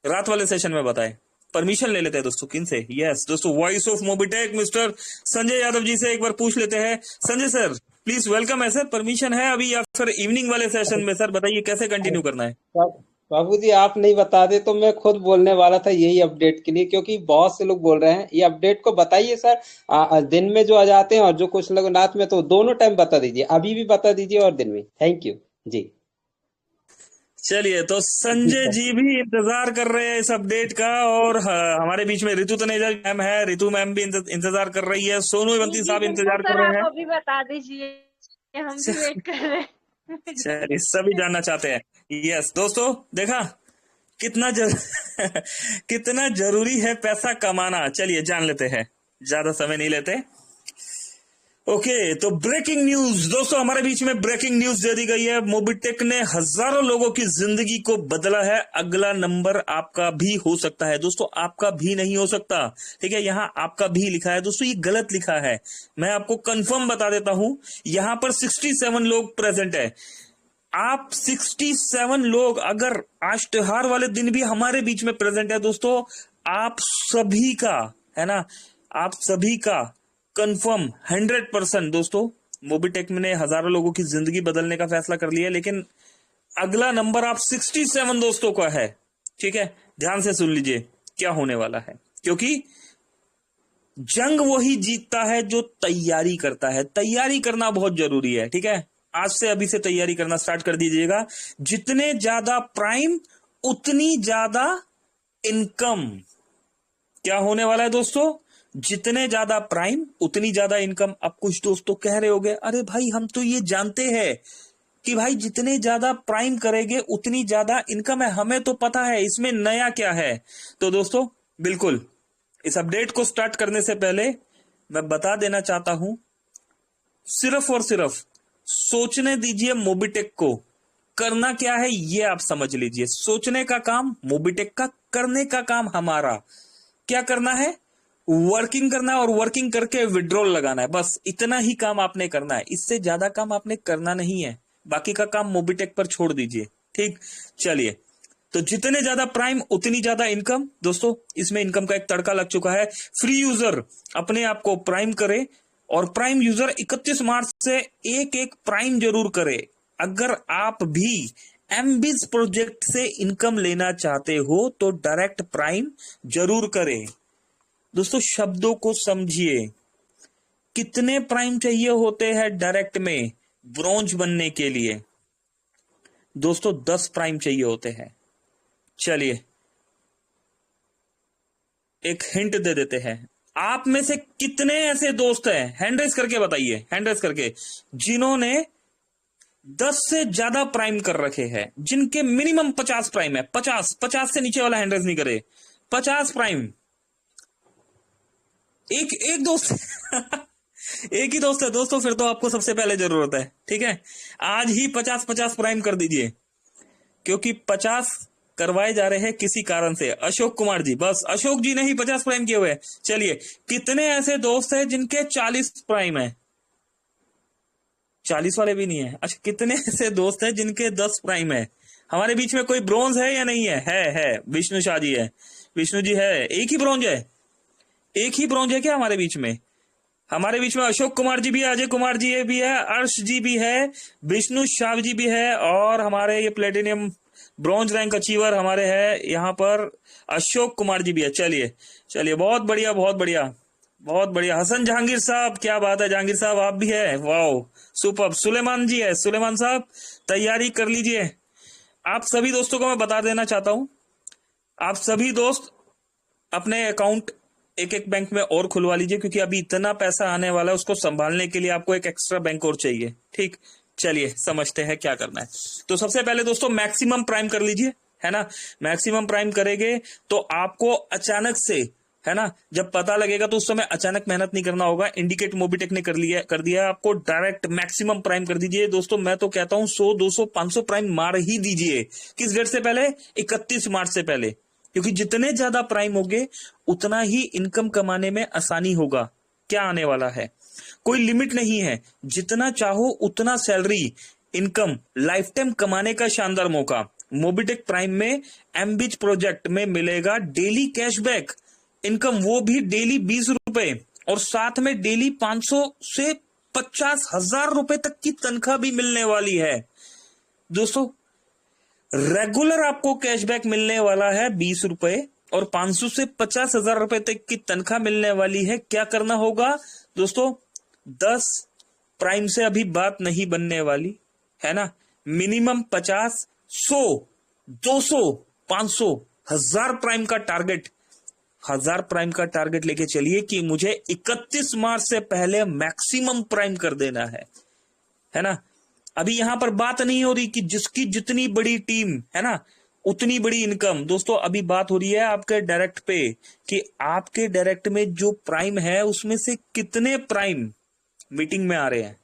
रात वाले सेशन में बताए। परमिशन ले लेते हैं दोस्तों, किन से? यस दोस्तों, voice of Mobitek mister Sanjay Yadav ji से एक बार पूछ लेते हैं। संजय सर प्लीज वेलकम है सर, परमिशन है अभी या फिर इवनिंग वाले सेशन में? सर बताइए कैसे कंटिन्यू करना है। बाबू जी आप नहीं बता दे तो मैं खुद बोलने वाला था यही अपडेट के लिए, क्योंकि बहुत से लोग बोल रहे हैं। ये अपडेट को बताइए सर, दिन में जो आ जाते हैं और जो कुछ लोग रात में, तो दोनों टाइम बता दीजिए, अभी भी बता दीजिए और दिन में। थैंक यू जी। चलिए तो जी संजय सर। जी भी इंतजार कर रहे हैं इस अपडेट का, और हमारे बीच में रितु तनेजा मैम है, रितु मैम भी इंतजार कर रही है, सोनू जी एवंती जी साहब बिल्कुल इंतजार सर, कर रहे आप हैं। अभी बता दीजिए, हम भी वेट कर रहे हैं। चलिए सभी जानना चाहते हैं। यस दोस्तों, देखा कितना कितना जरूरी है पैसा कमाना। चलिए जान लेते हैं, ज्यादा समय नहीं लेते। ओके तो ब्रेकिंग न्यूज दोस्तों, हमारे बीच में ब्रेकिंग न्यूज दे दी गई है। मोबिटेक ने हजारों लोगों की जिंदगी को बदला है। अगला नंबर आपका भी हो सकता है दोस्तों, आपका भी नहीं हो सकता, ठीक है? यहाँ आपका भी लिखा है दोस्तों, ये गलत लिखा है। मैं आपको कंफर्म बता देता हूं, यहां पर 67 लोग प्रेजेंट है। आप 67 लोग अगर आज त्योहार वाले दिन भी हमारे बीच में प्रेजेंट है दोस्तों, आप सभी का, है ना, आप सभी का कंफर्म 100% दोस्तों, मोबिटेक ने हजारों लोगों की जिंदगी बदलने का फैसला कर लिया है। लेकिन अगला नंबर आप 67 दोस्तों का है, ठीक है? ध्यान से सुन लीजिए क्या होने वाला है, क्योंकि जंग वही जीतता है जो तैयारी करता है। तैयारी करना बहुत जरूरी है, ठीक है? आज से अभी से तैयारी करना स्टार्ट कर दीजिएगा। जितने ज्यादा प्राइम उतनी ज्यादा इनकम। क्या होने वाला है दोस्तों? जितने ज्यादा प्राइम उतनी ज्यादा इनकम। अब कुछ दोस्तों कह रहे होंगे, अरे भाई हम तो ये जानते हैं कि भाई जितने ज्यादा प्राइम करेंगे उतनी ज्यादा इनकम है, हमें तो पता है, इसमें नया क्या है? तो दोस्तों बिल्कुल इस अपडेट को स्टार्ट करने से पहले मैं बता देना चाहता हूं, सिर्फ और सिर्फ सोचने दीजिए मोबिटेक को। करना क्या है ये आप समझ लीजिए। सोचने का काम मोबिटेक का, करने का काम हमारा। क्या करना है? वर्किंग करना है, और वर्किंग करके विड्रॉल लगाना है। बस इतना ही काम आपने करना है, इससे ज्यादा काम आपने करना नहीं है। बाकी का काम मोबिटेक पर छोड़ दीजिए, ठीक? चलिए, तो जितने ज्यादा प्राइम उतनी ज्यादा इनकम। दोस्तों इसमें इनकम का एक तड़का लग चुका है। फ्री यूजर अपने आप को प्राइम करे, और प्राइम यूजर 31 मार्च से एक एक प्राइम जरूर करे। अगर आप भी एमबीज प्रोजेक्ट से इनकम लेना चाहते हो तो डायरेक्ट प्राइम जरूर करें। दोस्तों शब्दों को समझिए, कितने प्राइम चाहिए होते हैं डायरेक्ट में ब्रॉन्ज बनने के लिए? दोस्तों 10 प्राइम चाहिए होते हैं। चलिए एक हिंट दे देते हैं। आप में से कितने ऐसे दोस्त हैं, हैंड रेज करके बताइए, हैंड रेज करके, जिन्होंने 10 से ज्यादा प्राइम कर रखे हैं, जिनके मिनिमम 50 प्राइम है। 50 से नीचे वाला हैंड रेज नहीं करे। 50 प्राइम। एक दोस्त एक ही दोस्त है दोस्तों, फिर तो आपको सबसे पहले जरूरत है, ठीक है? आज ही 50 प्राइम कर दीजिए, क्योंकि 50 करवाए जा रहे हैं किसी कारण से। अशोक कुमार जी, बस अशोक जी ने ही 50 प्राइम किए हुए हैं। चलिए, कितने ऐसे दोस्त हैं जिनके 40 प्राइम है? 40 वाले भी नहीं है। अच्छा, कितने ऐसे दोस्त हैं जिनके 10 प्राइम है? हमारे बीच में कोई ब्रॉन्ज है या नहीं है? है। विष्णु शाह जी है, विष्णु जी है। एक ही ब्रॉन्ज है, एक ही ब्रॉन्ज है क्या हमारे बीच में? हमारे बीच में अशोक कुमार जी भी है, अजय कुमार जी भी है, अर्श जी भी है, विष्णु शाह जी भी है, और हमारे ये प्लेटिनियम ब्रॉन्ज रैंक अचीवर हमारे हैं यहाँ पर अशोक कुमार जी भी है। चलिए बहुत बढ़िया, बहुत बढ़िया, बहुत बढ़िया। हसन जहांगीर साहब, क्या बात है जहांगीर साहब, आप भी है, वाओ सुपर। सुलेमान जी है, सुलेमान साहब तैयारी कर लीजिए। आप सभी दोस्तों को मैं बता देना चाहता हूं, आप सभी दोस्त अपने अकाउंट एक एक बैंक में और खुलवा लीजिए, क्योंकि अभी इतना पैसा आने वाला है, उसको संभालने के लिए आपको एक एक्स्ट्रा बैंक और चाहिए, ठीक? चलिए समझते हैं क्या करना है। तो सबसे पहले दोस्तों मैक्सिमम प्राइम कर लीजिए, है ना। मैक्सिमम प्राइम करेंगे तो आपको अचानक से, है ना, जब पता लगेगा तो उस समय अचानक मेहनत नहीं करना होगा। इंडिकेट मोबिटेक ने कर दिया आपको, डायरेक्ट मैक्सिमम प्राइम कर दीजिए दोस्तों। मैं तो कहता हूं 100 200 500 प्राइम मार ही दीजिए। किस डेट से पहले? 31 मार्च से पहले, क्योंकि जितने ज्यादा प्राइम होंगे उतना ही इनकम कमाने में आसानी होगा। क्या आने वाला है, कोई लिमिट नहीं है, जितना चाहो उतना सैलरी इनकम लाइफ टाइम कमाने का शानदार मौका। मोबिटेक प्राइम में एमबिच प्रोजेक्ट में मिलेगा डेली कैशबैक इनकम, वो भी डेली 20 रुपए, और साथ में डेली 500 से 50,000 रुपए तक की तनख्वाह भी मिलने वाली है दोस्तों। रेगुलर आपको कैशबैक मिलने वाला है 20 रुपए, और 500 से 50,000 रुपए तक की तनख्वाह मिलने वाली है। क्या करना होगा दोस्तों? 10 प्राइम से अभी बात नहीं बनने वाली, है ना। मिनिमम 50, 100, 200, 500, 1000 प्राइम का टारगेट, 1000 प्राइम का टारगेट लेके चलिए कि मुझे 31 मार्च से पहले मैक्सिमम प्राइम कर देना है ना। अभी यहां पर बात नहीं हो रही कि जिसकी जितनी बड़ी टीम है ना उतनी बड़ी इनकम। दोस्तों अभी बात हो रही है आपके डायरेक्ट पे, कि आपके डायरेक्ट में जो प्राइम है उसमें से कितने प्राइम मीटिंग में आ रहे हैं।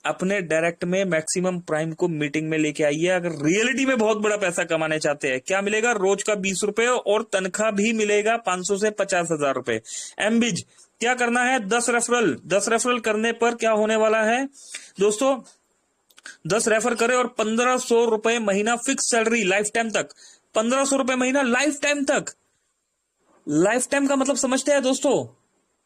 अपने डायरेक्ट में मैक्सिमम प्राइम को मीटिंग में लेके आइए। अगर रियलिटी में बहुत बड़ा पैसा कमाने चाहते हैं, क्या मिलेगा? रोज का 20 रुपए, और तनख्वाह भी मिलेगा 500 से 50,000 रुपए। एमबिज क्या करना है? 10 रेफरल करने पर क्या होने वाला है दोस्तों? 10 रेफर करे और 1500 रुपए महीना फिक्स सैलरी लाइफ टाइम तक। 1500 रुपए महीना लाइफ टाइम तक। लाइफ टाइम का मतलब समझते हैं दोस्तों?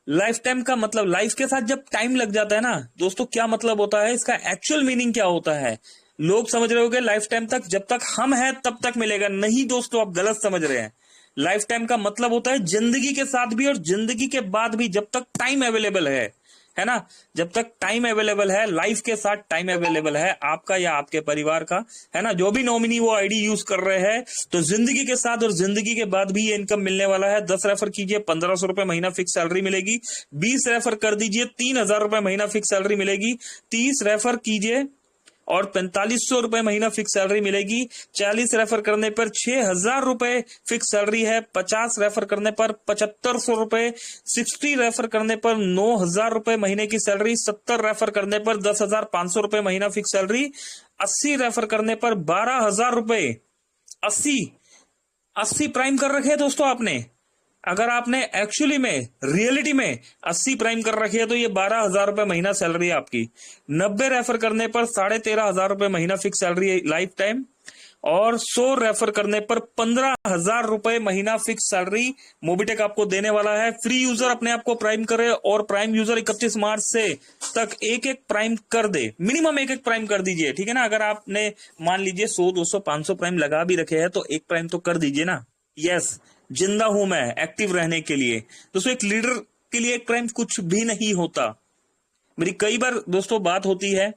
लाइफ टाइम का मतलब लाइफ के साथ जब टाइम लग जाता है ना दोस्तों, क्या मतलब होता है इसका? एक्चुअल मीनिंग क्या होता है? लोग समझ रहे होंगे लाइफ टाइम तक, जब तक हम हैं तब तक मिलेगा। नहीं दोस्तों, आप गलत समझ रहे हैं। लाइफ टाइम का मतलब होता है जिंदगी के साथ भी और जिंदगी के बाद भी, जब तक टाइम अवेलेबल है ना। जब तक टाइम अवेलेबल है, लाइफ के साथ टाइम अवेलेबल है आपका या आपके परिवार का, है ना, जो भी नॉमिनी वो आईडी यूज कर रहे हैं, तो जिंदगी के साथ और जिंदगी के बाद भी ये इनकम मिलने वाला है। 10 रेफर कीजिए, 1500 रुपए महीना फिक्स सैलरी मिलेगी। 20 रेफर कर दीजिए, 3000 रुपए महीना फिक्स सैलरी मिलेगी। 30 रेफर कीजिए और 4500 रुपए महीना फिक्स सैलरी मिलेगी। 40 रेफर करने पर 6000 रुपए फिक्स सैलरी है। 50 रेफर करने पर 7500 रुपए। 60 रेफर करने पर 9000 रुपए महीने की सैलरी। 70 रेफर करने पर 10,500 रुपए महीना फिक्स सैलरी। 80 रेफर करने पर 12,000 रुपए। 80 प्राइम कर रखे है दोस्तों आपने। अगर आपने एक्चुअली में रियलिटी में 80 प्राइम कर रखी है तो ये 12,000 रुपए महीना सैलरी है आपकी। 90 रेफर करने पर 13,500 रुपए महीना फिक्स सैलरी है लाइफ टाइम, और 100 रेफर करने पर 15,000 रुपए महीना फिक्स सैलरी मोबिटेक आपको देने वाला है। फ्री यूजर अपने आप को प्राइम करे, और प्राइम यूजर 31 मार्च से तक एक प्राइम कर दे। मिनिमम एक प्राइम कर दीजिए, ठीक है ना। अगर आपने मान लीजिए 100 200 500 प्राइम लगा भी रखे हैं तो एक प्राइम तो कर दीजिए ना। यस, जिंदा हूं मैं एक्टिव रहने के लिए। दोस्तों एक लीडर के लिए एक प्राइम कुछ भी नहीं होता। मेरी कई बार दोस्तों बात होती है,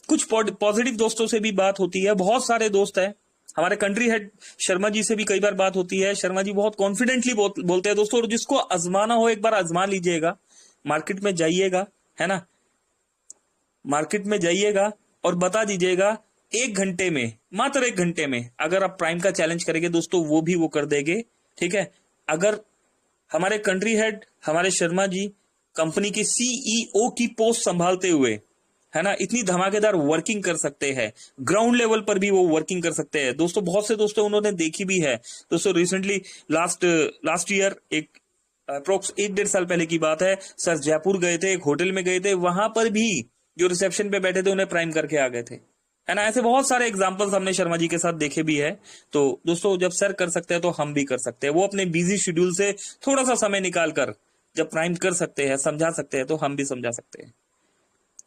कुछ पॉजिटिव दोस्तों से भी बात होती है, बहुत सारे दोस्त हैं, हमारे कंट्री हेड शर्मा जी से भी कई बार बात होती है। शर्मा जी बहुत कॉन्फिडेंटली बोलते हैं दोस्तों, और जिसको आजमाना हो एक बार आजमा लीजिएगा। मार्केट में जाइएगा, है ना, मार्केट में जाइएगा और बता दीजिएगा 1 घंटे में, मात्र 1 घंटे में अगर आप प्राइम का चैलेंज करेंगे दोस्तों, वो भी वो कर देंगे, ठीक है। अगर हमारे कंट्री हेड हमारे शर्मा जी कंपनी के सीईओ की पोस्ट संभालते हुए, है ना, इतनी धमाकेदार वर्किंग कर सकते हैं, ग्राउंड लेवल पर भी वो वर्किंग कर सकते हैं दोस्तों। बहुत से दोस्तों उन्होंने देखी भी है दोस्तों। रिसेंटली लास्ट ईयर, एक अप्रोक्स 1-1.5 साल पहले की बात है, सर जयपुर गए थे, एक होटल में गए थे, वहां पर भी जो रिसेप्शन पे बैठे थे उन्हें प्राइम करके आ गए थे, है ना। ऐसे बहुत सारे एग्जांपल्स हमने शर्मा जी के साथ देखे भी है। तो दोस्तों जब सर कर सकते हैं तो हम भी कर सकते हैं। वो अपने बिजी शेड्यूल से थोड़ा सा समय निकाल कर जब प्राइम कर सकते हैं, समझा सकते हैं, तो हम भी समझा सकते हैं,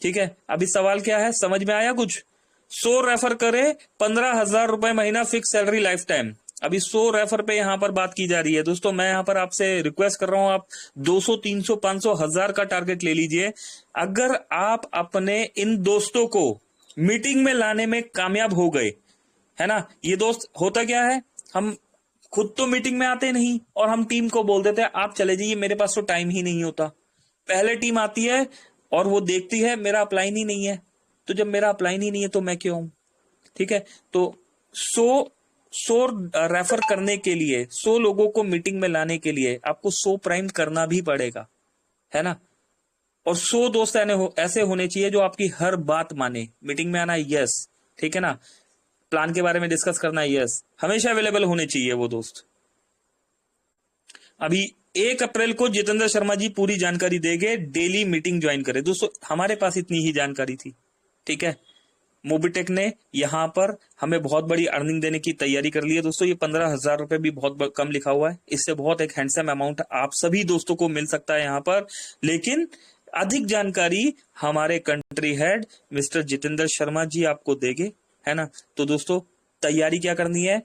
ठीक है। अभी सवाल क्या है, समझ में आया कुछ? 100 रेफर करे, 15,000 रुपए महीना फिक्स सैलरी लाइफ टाइम। अभी 100 रेफर पे यहां पर बात की जा रही है दोस्तों। मैं यहां पर आपसे रिक्वेस्ट कर रहा हूं, आप 200 300 500 1000 का टारगेट ले लीजिए। अगर आप अपने इन दोस्तों को मीटिंग में लाने में कामयाब हो गए, है ना, ये दोस्त, होता क्या है, हम खुद तो मीटिंग में आते नहीं और हम टीम को बोल देते हैं आप चले जाइए, मेरे पास तो टाइम ही नहीं होता। पहले टीम आती है और वो देखती है मेरा अपलाइन ही नहीं है, तो जब मेरा अपलाइन ही नहीं है तो मैं क्यों आऊं? ठीक है, तो 100 रेफर करने के लिए, 100 लोगों को मीटिंग में लाने के लिए आपको 100 प्राइम करना भी पड़ेगा, है ना। और 100 दोस्त ऐसे होने चाहिए जो आपकी हर बात माने। मीटिंग में आना यस, ठीक है ना, प्लान के बारे में डिस्कस करना यस, हमेशा अवेलेबल होने चाहिए वो दोस्त। अभी 1 अप्रैल को जितेंद्र शर्मा जी पूरी जानकारी देंगे, डेली मीटिंग ज्वाइन करें। दोस्तों हमारे पास इतनी ही जानकारी थी, ठीक है। मोबिटेक ने यहां पर हमें बहुत बड़ी अर्निंग देने की तैयारी कर ली है दोस्तों। ये 15,000 रुपए भी बहुत कम लिखा हुआ है, इससे बहुत एक हैंडसम अमाउंट आप सभी दोस्तों को मिल सकता है यहां पर। लेकिन अधिक जानकारी हमारे country head mister Jitendra Sharma ji आपको देंगे, है ना। तो दोस्तों तैयारी क्या करनी है,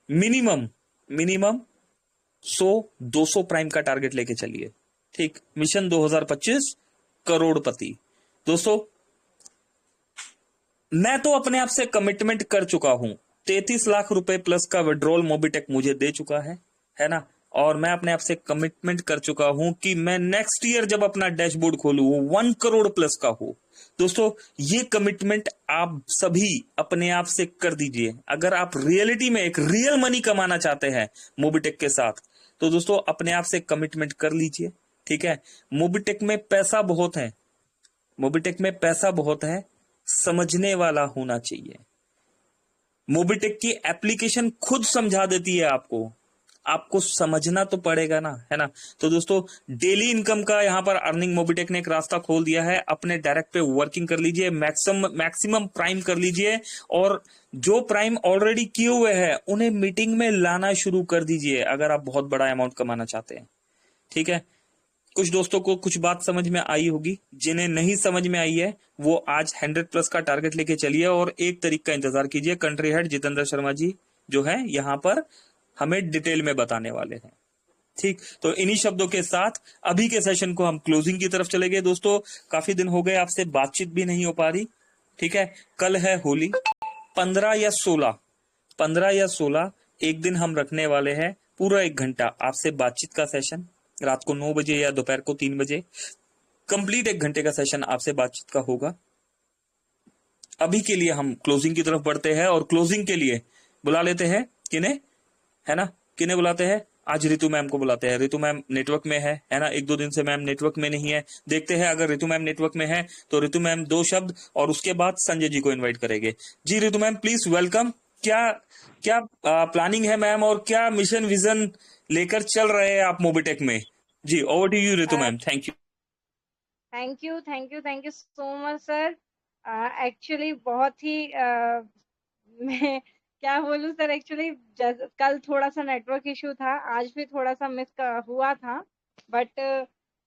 मिनिमम 100-200 प्राइम का टारगेट लेके चलिए, ठीक। मिशन 2025 करोड़पति। दोस्तों मैं तो अपने आप से कमिटमेंट कर चुका हूं, 33 लाख रुपए प्लस का विड्रॉल मोबिटेक मुझे दे चुका है ना। और मैं अपने आप से कमिटमेंट कर चुका हूं कि मैं नेक्स्ट ईयर जब अपना डैशबोर्ड खोलूं वो 1 करोड़ प्लस का हो। दोस्तों ये कमिटमेंट आप सभी अपने आप से कर दीजिए। अगर आप रियलिटी में एक रियल मनी कमाना चाहते हैं मोबिटेक के साथ, तो दोस्तों अपने आप से कमिटमेंट कर लीजिए, ठीक है। मोबिटेक में पैसा बहुत है, मोबिटेक में पैसा बहुत है, समझने वाला होना चाहिए। मोबिटेक की एप्लीकेशन खुद समझा देती है आपको समझना तो पड़ेगा ना, है ना। तो दोस्तों डेली इनकम का यहां पर अर्निंग मोबिटेक ने एक रास्ता खोल दिया है। अपने डायरेक्ट पे वर्किंग कर लीजिए, मैक्सिमम प्राइम कर लीजिए, और जो प्राइम ऑलरेडी किए हुए हैं उन्हें मीटिंग में लाना शुरू कर दीजिए अगर आप बहुत बड़ा अमाउंट कमाना चाहते हैं, ठीक है। कुछ दोस्तों को कुछ बात समझ में आई होगी, जिन्हें नहीं समझ में आई है वो आज 100+ का टारगेट लेके चलिए और 1 तारीख का इंतजार कीजिए। कंट्री हेड जितेंद्र शर्मा जी जो है यहाँ पर हमें डिटेल में बताने वाले हैं, ठीक। तो इन्हीं शब्दों के साथ अभी के सेशन को हम क्लोजिंग की तरफ चले गए। दोस्तों काफी दिन हो गए आपसे बातचीत भी नहीं हो पा रही, ठीक है। कल है होली, 15 या 16 एक दिन हम रखने वाले हैं पूरा 1 घंटा आपसे बातचीत का सेशन। रात को 9 बजे या दोपहर को 3 बजे कंप्लीट 1 घंटे का सेशन आपसे बातचीत का होगा। अभी के लिए हम क्लोजिंग की तरफ बढ़ते हैं और क्लोजिंग के लिए बुला लेते हैं किन्हें, है ना। किन्हें बुलाते हैं, आज रितु मैम को बुलाते हैं। रितु मैम नेटवर्क में है ना। 1-2 दिन से मैम नेटवर्क में नहीं है, देखते हैं अगर रितु मैम नेटवर्क में है तो रितु मैम 2 शब्द और उसके बाद संजय जी को इन्वाइट करेंगे। जी रितु मैम प्लीज वेलकम। क्या प्लानिंग है मैम, और क्या मिशन विजन लेकर चल रहे हैं आप मोबिटेक में? जी over to you Ritu ma'am. Thank you thank you so much sir. Actually बहुत ही मैं क्या बोलूं सर, एक्चुअली कल थोड़ा सा नेटवर्क इशू था, आज भी थोड़ा सा मिस हुआ था, बट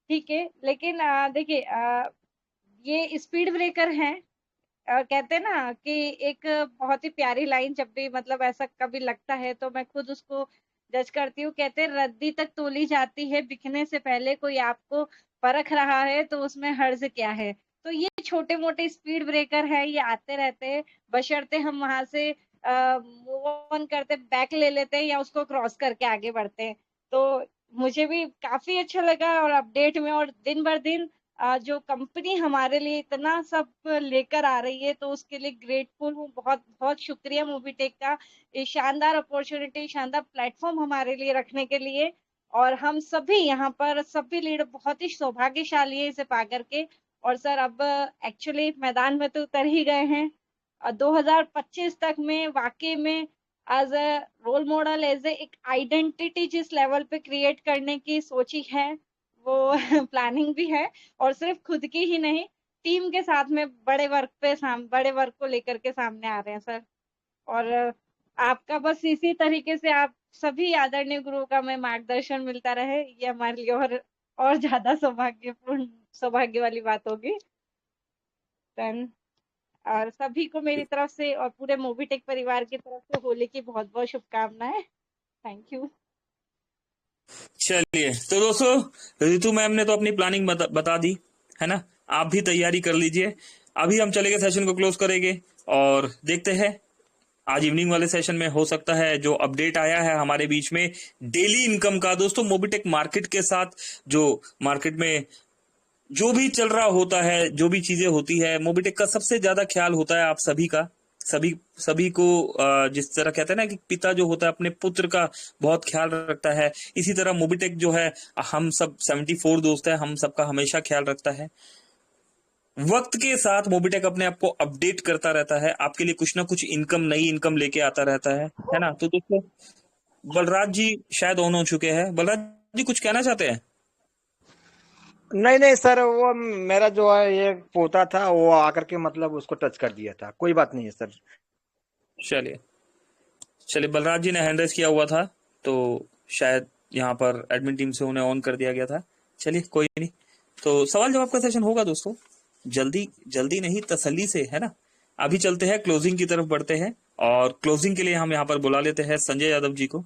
ठीक है। लेकिन देखिए ये स्पीड ब्रेकर है। कहते हैं ना कि एक बहुत ही प्यारी लाइन जब भी मतलब ऐसा कभी लगता है तो मैं खुद उसको जज करती हूँ। कहते हैं रद्दी तक तोली जाती है बिकने से पहले, कोई आपको परख रहा है तो उसमें हर्ज क्या है। तो ये छोटे मोटे स्पीड ब्रेकर है, ये आते रहते हैं, बशर्ते हम वहां से मूव ऑन करते, बैक ले लेते हैं या उसको क्रॉस करके आगे बढ़ते हैं। तो मुझे भी काफी अच्छा लगा और अपडेट में, और दिन भर दिन जो कंपनी हमारे लिए इतना सब लेकर आ रही है तो उसके लिए ग्रेटफुल हूँ। बहुत बहुत शुक्रिया मोबिटेक का, ये शानदार अपॉर्चुनिटी, शानदार प्लेटफॉर्म हमारे लिए रखने के लिए। और हम सभी यहाँ पर सभी लीडर बहुत ही सौभाग्यशाली है इसे पा करके। और सर अब एक्चुअली मैदान में तो उतर ही गए हैं। 2025 तक में वाकई में as a role model, as a एक आइडेंटिटी जिस लेवल पे क्रिएट करने की सोची है वो प्लानिंग भी है, और सिर्फ खुद की ही नहीं, टीम के साथ में बड़े वर्क को लेकर के सामने आ रहे हैं सर। और आपका बस इसी तरीके से आप सभी आदरणीय गुरुओं का में मार्गदर्शन मिलता रहे, ये हमारे लिए और ज्यादा सौभाग्य वाली बात होगी। और सभी को मेरी तरफ से और पूरे मोबिटेक परिवार की तरफ से होली की बहुत बहुत शुभकामनाएं। Thank you. चलिए तो दोस्तों रितु मैम ने तो अपनी प्लानिंग बता दी है ना, आप भी तैयारी कर लीजिए। अभी हम चलेंगे सेशन को क्लोज करेंगे और देखते हैं आज इवनिंग वाले सेशन में हो सकता है जो अपडेट आया है हमारे बीच में डेली इनकम का। दोस्तों मोबिटेक मार्केट के साथ जो मार्केट में जो भी चल रहा होता है, जो भी चीजें होती है, मोबिटेक का सबसे ज्यादा ख्याल होता है आप सभी का। सभी को जिस तरह कहते हैं ना कि पिता जो होता है अपने पुत्र का बहुत ख्याल रखता है, इसी तरह मोबिटेक जो है हम सब 74 दोस्त है, हम सबका हमेशा ख्याल रखता है। वक्त के साथ मोबिटेक अपने आप को अपडेट करता रहता है, आपके लिए कुछ ना कुछ नई इनकम लेके आता रहता है ना। तो दोस्तों बलराज जी शायद ऑन हो चुके हैं। बलराज जी कुछ कहना चाहते हैं? नहीं नहीं सर, वो मेरा जो है ये पोता था, वो आकर के मतलब उसको टच कर दिया था। कोई बात नहीं है सर। चलिए चलिए, बलराज जी ने हैंड रेज किया हुआ था, तो शायद यहाँ पर एडमिन टीम से उन्हें ऑन कर दिया गया था। चलिए कोई नहीं, तो सवाल जवाब का सेशन होगा दोस्तों, जल्दी नहीं, तसल्ली से, है ना। अभी चलते हैं क्लोजिंग की तरफ बढ़ते हैं, और क्लोजिंग के लिए हम यहाँ पर बुला लेते हैं संजय यादव जी को।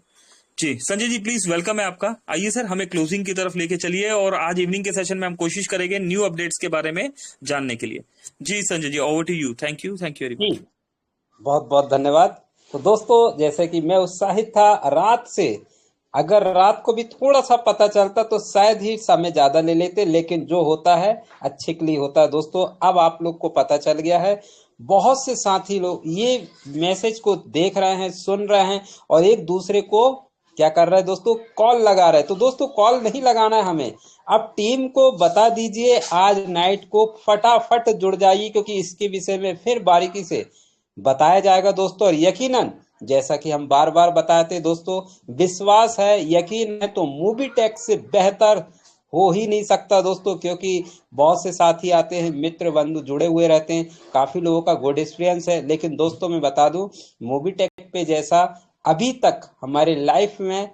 जी संजय जी प्लीज, वेलकम है आपका। आइए सर, हमें क्लोजिंग की तरफ लेके चलिए, और आज इवनिंग के सेशन में हम कोशिश करेंगे न्यू अपडेट्स के बारे में जानने के लिए। जी Sanjay ji, over to you. Thank you very much. जी बहुत बहुत धन्यवाद। तो दोस्तों जैसे कि मैं उत्साहित था रात से, अगर रात को भी थोड़ा सा पता चलता तो शायद ही समय ज्यादा ले लेते, लेकिन जो होता है अच्छे के लिए होता है दोस्तों। अब आप लोग को पता चल गया है, बहुत से साथी लोग ये मैसेज को देख रहे हैं, सुन रहे हैं, और एक दूसरे को क्या कर रहे हैं दोस्तों, कॉल लगा रहे हैं। तो दोस्तों कॉल नहीं लगाना है हमें, अब टीम को बता दीजिए आज नाइट को फटाफट जुड़ जाइए, क्योंकि इसके विषय में फिर बारीकी से बताया जाएगा दोस्तों। और यकीनन जैसा कि हम बार बार बताते दोस्तों, विश्वास है, यकीन है, तो मोबिटेक से बेहतर हो ही नहीं सकता दोस्तों, क्योंकि बहुत से साथी आते हैं, मित्र बंधु जुड़े हुए रहते हैं, काफी लोगों का गुड एक्सपीरियंस है। लेकिन दोस्तों मैं बता दूं, मोबिटेक पे जैसा अभी तक हमारे लाइफ में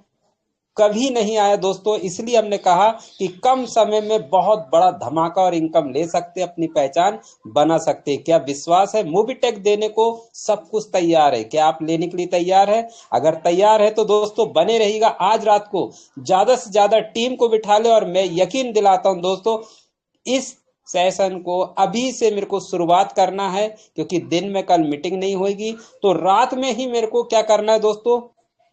कभी नहीं आया दोस्तों। इसलिए हमने कहा कि कम समय में बहुत बड़ा धमाका और इनकम ले सकते, अपनी पहचान बना सकते। क्या विश्वास है? मोबिटेक देने को सब कुछ तैयार है। क्या आप लेने के लिए तैयार है? अगर तैयार है तो दोस्तों बने रहिएगा। आज रात को ज्यादा से ज्यादा टीम को बिठा ले, और मैं यकीन दिलाता हूं दोस्तों, इस सेशन को अभी से मेरे को शुरुआत करना है, क्योंकि दिन में कल मीटिंग नहीं होगी। तो रात में ही मेरे को क्या करना है दोस्तों,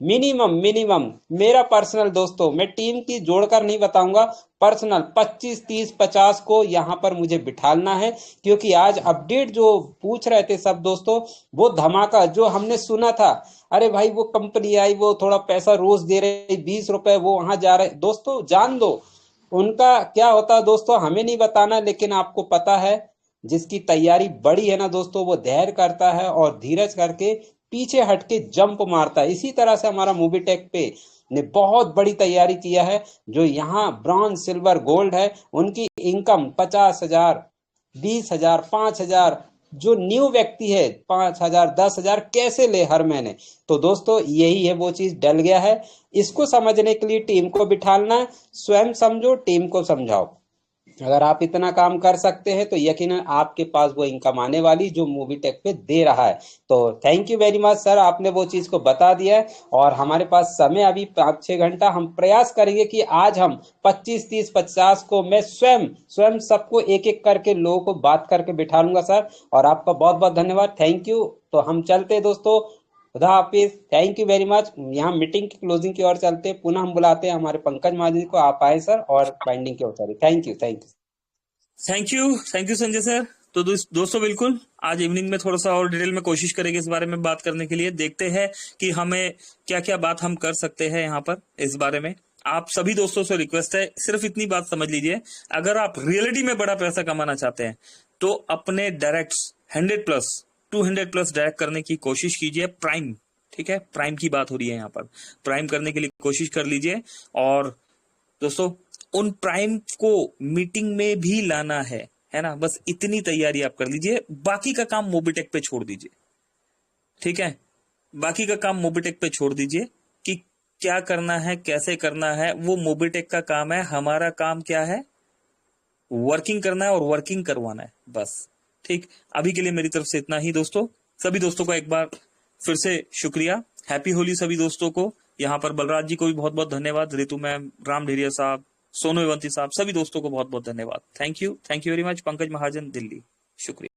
मिनिमम मेरा पर्सनल दोस्तों, मैं टीम की जोड़कर नहीं बताऊंगा, पर्सनल 25 30 50 को यहाँ पर मुझे बिठाना है। क्योंकि आज अपडेट जो पूछ रहे थे सब दोस्तों, वो धमाका जो हमने सुना था, अरे भाई वो कंपनी आई, वो थोड़ा पैसा रोज दे रहे 20 रुपए, वो वहां जा रहे, दोस्तों जान दो उनका क्या होता है दोस्तों, हमें नहीं बताना। लेकिन आपको पता है, जिसकी तैयारी बड़ी है ना दोस्तों, वो धैर्य करता है और धीरज करके पीछे हटके जंप मारता है। इसी तरह से हमारा मोबिटेक पे ने बहुत बड़ी तैयारी किया है। जो यहाँ ब्रॉन्ज सिल्वर गोल्ड है, उनकी इनकम 50,000 20,000 5,000, जो न्यू व्यक्ति है 5,000 10,000 कैसे ले हर महीने। तो दोस्तों यही है, वो चीज डल गया है। इसको समझने के लिए टीम को बिठाना है, स्वयं समझो, टीम को समझाओ। अगर आप इतना काम कर सकते हैं तो यकीनन आपके पास वो इनकम आने वाली जो मोबिटेक पे दे रहा है। तो thank you very much sir, आपने वो चीज को बता दिया है। और हमारे पास समय अभी 5-6 घंटा, हम प्रयास करेंगे कि आज हम 25 30 50 को मैं स्वयं सबको एक एक करके लोगों को बात करके बिठा लूंगा सर। और आपका बहुत बहुत धन्यवाद, थैंक यू। तो हम चलते हैं दोस्तों, खुदा हाफिज, थैंक यू वेरी मच। यहाँ मीटिंग की क्लोजिंग की ओर चलते, पुनः हम बुलाते हैं हमारे पंकज महाजन को, आप आए सर और बाइंडिंग की ओर चले। Thank you Sanjay sir. तो दोस्तों बिल्कुल आज इवनिंग में थोड़ा सा और डिटेल में कोशिश करेंगे इस बारे में बात करने के लिए। देखते हैं कि हमें क्या क्या बात हम कर सकते हैं यहाँ पर इस बारे में। आप सभी दोस्तों से रिक्वेस्ट है, सिर्फ इतनी बात समझ लीजिए, अगर आप रियलिटी में बड़ा पैसा कमाना चाहते हैं तो अपने डायरेक्ट 100+ 200+ डायरेक्ट करने की कोशिश कीजिए। प्राइम, ठीक है, प्राइम की बात हो रही है यहाँ पर, प्राइम करने के लिए कोशिश कर लीजिए। और दोस्तों उन प्राइम को मीटिंग में भी लाना है ना, बस इतनी तैयारी आप कर लीजिए। बाकी का काम मोबिटेक पे छोड़ दीजिए, ठीक है, बाकी का काम मोबिटेक पे छोड़ दीजिए कि क्या करना है कैसे करना है, वो मोबिटेक का काम है। हमारा काम क्या है, वर्किंग करना है और वर्किंग करवाना है, बस। ठीक, अभी के लिए मेरी तरफ से इतना ही दोस्तों। सभी दोस्तों का एक बार फिर से शुक्रिया, हैप्पी होली सभी दोस्तों को। यहाँ पर बलराज जी को भी बहुत बहुत धन्यवाद, रितु मैम, राम ढेरिया साहब, सोनू अवंती साहब, सभी दोस्तों को बहुत बहुत धन्यवाद। Thank you very much. Pankaj Mahajan, Delhi, शुक्रिया।